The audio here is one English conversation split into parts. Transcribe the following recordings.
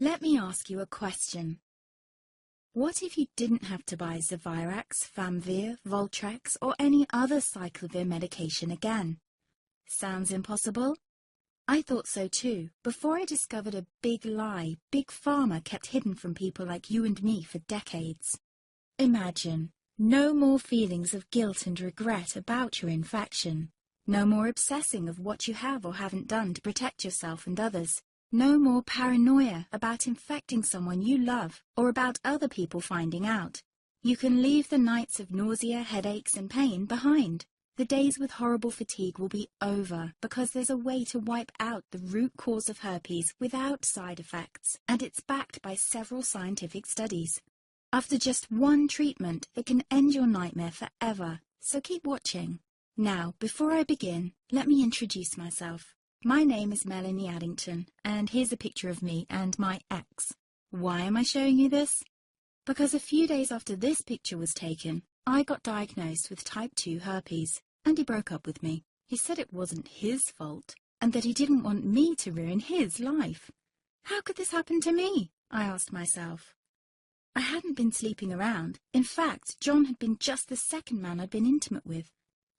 Let me ask you a question. What if you didn't have to buy Zevirax, Famvir, Voltrex, or any other cyclovir medication again? Sounds impossible? I thought so too, before I discovered a big lie Big Pharma kept hidden from people like you and me for decades. Imagine, no more feelings of guilt and regret about your infection. No more obsessing of what you have or haven't done to protect yourself and others. No more paranoia about infecting someone you love or about other people finding out. You can leave the nights of nausea, headaches and pain behind. The days with horrible fatigue will be over because there's a way to wipe out the root cause of herpes without side effects, and it's backed by several scientific studies. After just one treatment, it can end your nightmare forever, so keep watching. Now, before I begin, let me introduce myself. My name is Melanie Addington, and here's a picture of me and my ex. Why am I showing you this? Because a few days after this picture was taken, I got diagnosed with type 2 herpes, and he broke up with me. He said it wasn't his fault, and that he didn't want me to ruin his life. How could this happen to me? I asked myself. I hadn't been sleeping around. In fact, John had been just the second man I'd been intimate with.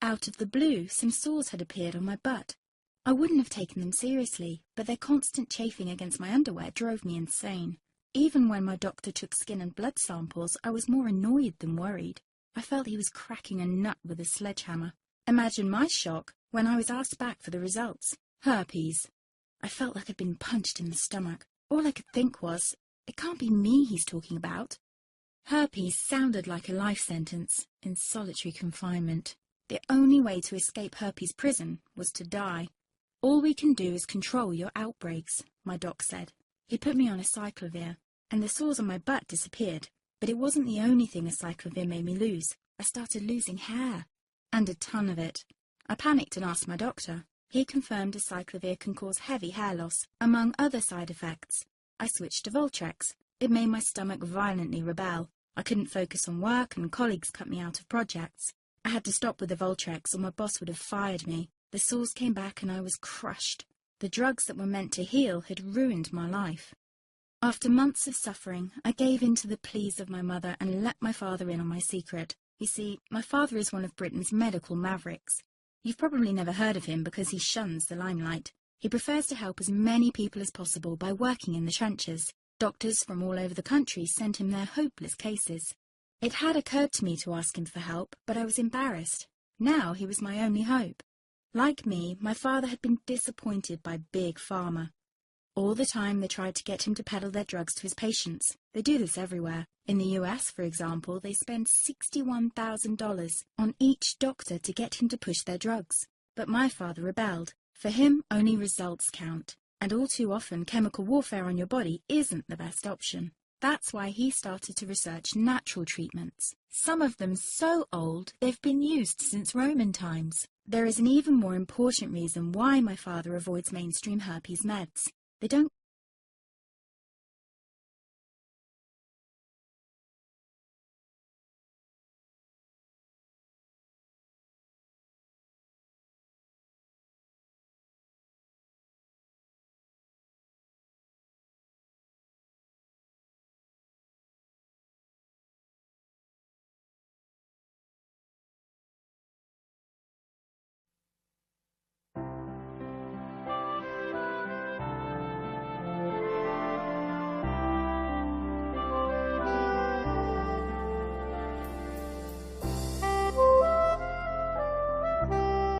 Out of the blue, some sores had appeared on my butt. I wouldn't have taken them seriously, but their constant chafing against my underwear drove me insane. Even when my doctor took skin and blood samples, I was more annoyed than worried. I felt he was cracking a nut with a sledgehammer. Imagine my shock when I was asked back for the results. Herpes. I felt like I'd been punched in the stomach. All I could think was, it can't be me he's talking about. Herpes sounded like a life sentence in solitary confinement. The only way to escape herpes prison was to die. All we can do is control your outbreaks, my doc said. He put me on a cyclovir, and the sores on my butt disappeared. But it wasn't the only thing a cyclovir made me lose. I started losing hair, and a ton of it. I panicked and asked my doctor. He confirmed a cyclovir can cause heavy hair loss, among other side effects. I switched to Voltrex. It made my stomach violently rebel. I couldn't focus on work, and colleagues cut me out of projects. I had to stop with the Voltrex, or my boss would have fired me. The sores came back and I was crushed. The drugs that were meant to heal had ruined my life. After months of suffering, I gave in to the pleas of my mother and let my father in on my secret. You see, my father is one of Britain's medical mavericks. You've probably never heard of him because he shuns the limelight. He prefers to help as many people as possible by working in the trenches. Doctors from all over the country sent him their hopeless cases. It had occurred to me to ask him for help, but I was embarrassed. Now he was my only hope. Like me, my father had been disappointed by Big Pharma. All the time they tried to get him to peddle their drugs to his patients. They do this everywhere. In the US, for example, they spend $61,000 on each doctor to get him to push their drugs. But my father rebelled. For him, only results count. And all too often, chemical warfare on your body isn't the best option. That's why he started to research natural treatments. Some of them so old, they've been used since Roman times. There is an even more important reason why my father avoids mainstream herpes meds. They don't